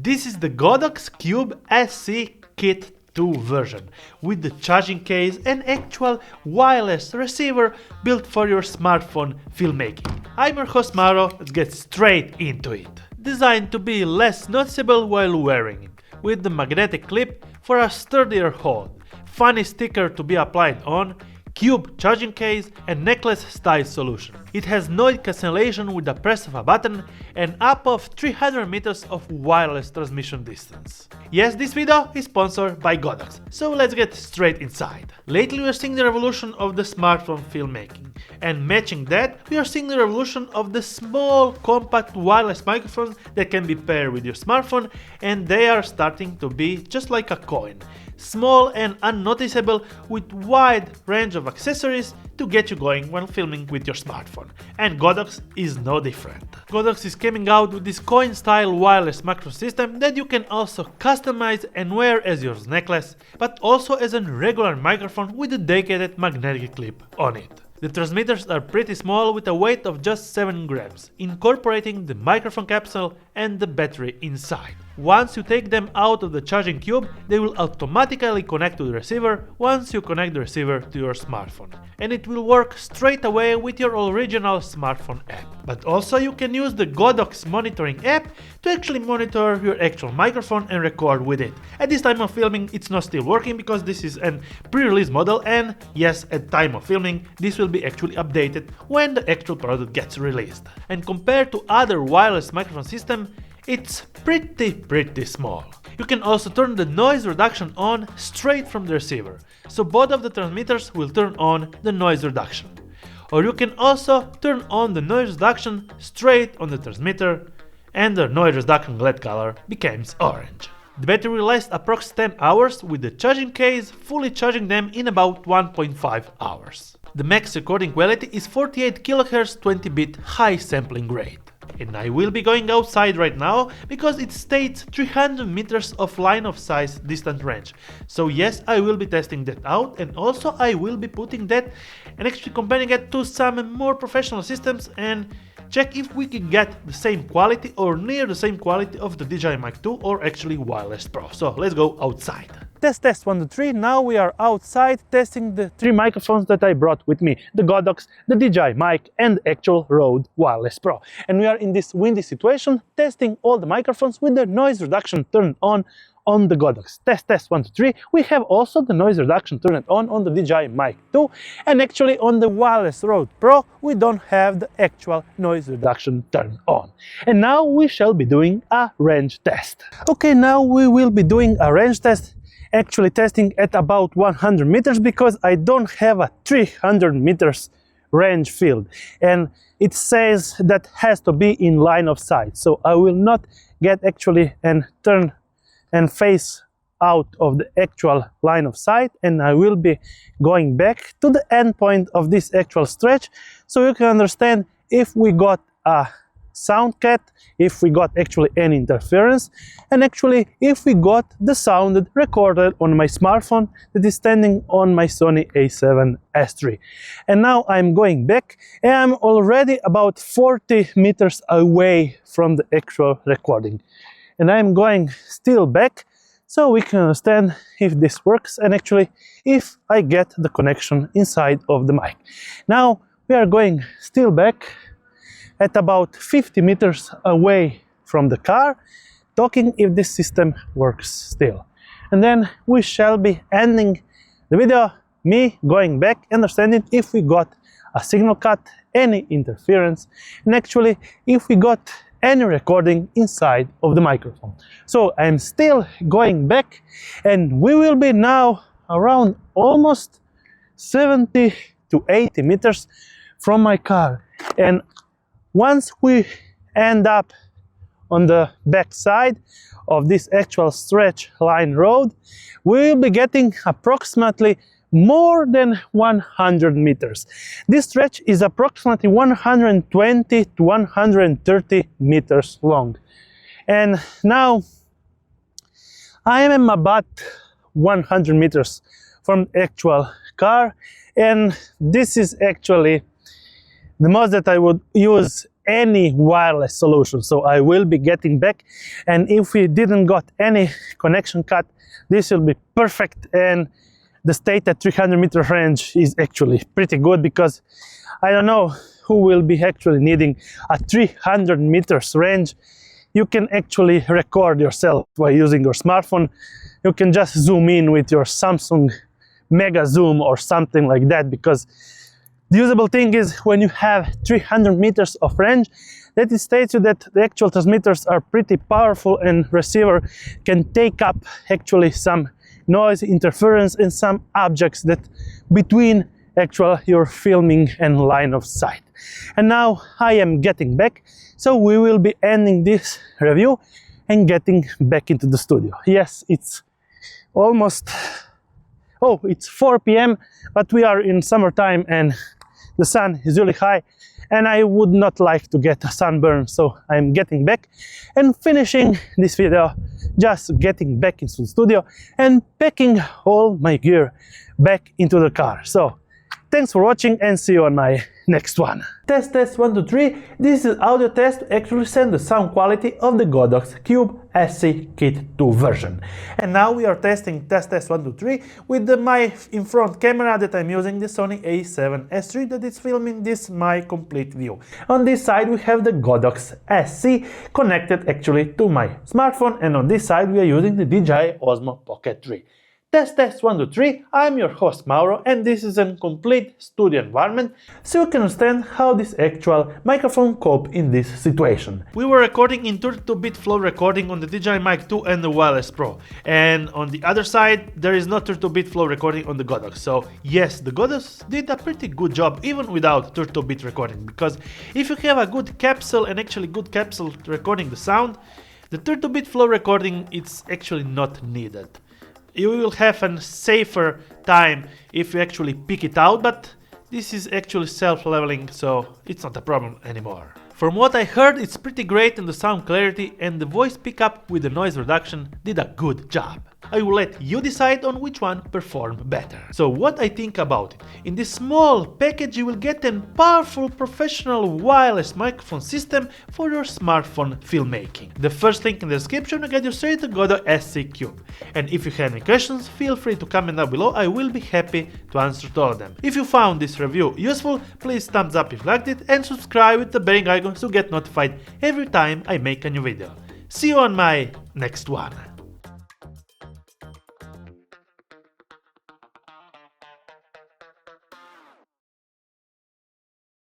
This is the Godox Cube SC Kit 2 version, with the charging case and actual wireless receiver built for your smartphone filmmaking. I'm your host Mauro, let's get straight into it. Designed to be less noticeable while wearing it, with the magnetic clip for a sturdier hold, funny sticker to be applied on, cube charging case and necklace style solution. It has noise cancellation with the press of a button and up of 300 meters of wireless transmission distance. Yes, this video is sponsored by Godox, so let's get straight inside. Lately we are seeing the revolution of the smartphone filmmaking, and matching that we are seeing the revolution of the small compact wireless microphones that can be paired with your smartphone, and they are starting to be just like a coin. Small and unnoticeable with wide range of accessories to get you going while filming with your smartphone. And Godox is no different. Godox is coming out with this coin style wireless microphone system that you can also customize and wear as your necklace, but also as a regular microphone with a dedicated magnetic clip on it. The transmitters are pretty small with a weight of just 7 grams, incorporating the microphone capsule and the battery inside. Once you take them out of the charging cube, they will automatically connect to the receiver once you connect the receiver to your smartphone. And it will work straight away with your original smartphone app. But also you can use the Godox monitoring app to actually monitor your actual microphone and record with it. At this time of filming it's not still working because this is a pre-release model, and yes, at time of filming this will be actually updated when the actual product gets released. And compared to other wireless microphone system, it's pretty small. You can also turn the noise reduction on straight from the receiver, so both of the transmitters will turn on the noise reduction. Or you can also turn on the noise reduction straight on the transmitter, and the noise reduction LED color becomes orange. The battery will last approx 10 hours, with the charging case fully charging them in about 1.5 hours. The max recording quality is 48 kHz 20-bit high sampling rate. And I will be going outside right now because it states 300 meters of line of sight distant range. So yes, I will be testing that out, and also I will be putting that and actually comparing it to some more professional systems and check if we can get the same quality or near the same quality of the DJI Mic 2 or actually Wireless Pro. So let's go outside. Test 1 2 3. Now we are outside testing the 3 microphones that I brought with me: the Godox, the DJI Mic and actual Rode Wireless Pro. And we are in this windy situation testing all the microphones with the noise reduction turned on the Godox. Test 1 2 3. We have also the noise reduction turned on the DJI Mic 2, and actually on the Wireless Rode Pro we don't have the actual noise reduction turned on. And now we shall be doing a range test. Okay, now we will be doing a range test, actually testing at about 100 meters because I don't have a 300 meters range field, and it says that has to be in line of sight, so I will not get actually and turn and face out of the actual line of sight, and I will be going back to the end point of this actual stretch so you can understand if we got a sound cut, if we got actually any interference, and actually if we got the sound that recorded on my smartphone that is standing on my Sony a7S III. And now I'm going back, and I'm already about 40 meters away from the actual recording. And I'm going still back so we can understand if this works and actually if I get the connection inside of the mic. Now we are going still back at about 50 meters away from the car, talking if this system works still. And then we shall be ending the video, me going back, understanding if we got a signal cut, any interference, and actually if we got any recording inside of the microphone. So I'm still going back, and we will be now around almost 70 to 80 meters from my car. And once we end up on the back side of this actual stretch line road, we will be getting approximately more than 100 meters. This stretch is approximately 120 to 130 meters long. And now I am about 100 meters from the actual car, and this is actually the most that I would use any wireless solution. So I will be getting back, and if we didn't got any connection cut, this will be perfect. And the stated 300 meter range is actually pretty good, because I don't know who will be actually needing a 300 meters range. You can actually record yourself by using your smartphone. You can just zoom in with your Samsung Mega Zoom or something like that, because the usable thing is, when you have 300 meters of range, that it states you that the actual transmitters are pretty powerful, and receiver can take up actually some noise, interference, and some objects that between actual your filming and line of sight. And now I am getting back, so we will be ending this review and getting back into the studio. Yes, it's almost, oh, it's 4 p.m, but we are in summertime and the sun is really high, and I would not like to get a sunburn, so I'm getting back and finishing this video, just getting back into the studio and packing all my gear back into the car. So thanks for watching, and see you on my next one. Test 1 2 3. This is audio test to actually send the sound quality of the Godox Cube SC Kit 2 version. And now we are testing test 1 2 3 with my in front camera that I'm using, the Sony a7S III, that is filming this my complete view. On this side we have the Godox SC connected actually to my smartphone, and on this side we are using the DJI Osmo Pocket 3. Test 1 2 3, I'm your host Mauro, and this is a complete studio environment, so you can understand how this actual microphone cope in this situation. We were recording in 32-bit flow recording on the DJI Mic 2 and the Wireless Pro, and on the other side there is not 32-bit flow recording on the Godox. So yes, the Godox did a pretty good job even without 32-bit recording, because if you have a good capsule and actually good capsule recording the sound, the 32-bit flow recording it's actually not needed. You will have a safer time if you actually pick it out, but this is actually self-leveling, so it's not a problem anymore. From what I heard, it's pretty great in the sound clarity, and the voice pickup with the noise reduction did a good job. I will let you decide on which one performed better. So what I think about it: in this small package you will get a powerful professional wireless microphone system for your smartphone filmmaking. The first link in the description will get you straight to Godox SC Cube. And if you have any questions, feel free to comment down below, I will be happy to answer to all of them. If you found this review useful, please thumbs up if you liked it, and subscribe with the bell icon to get notified every time I make a new video. See you on my next one.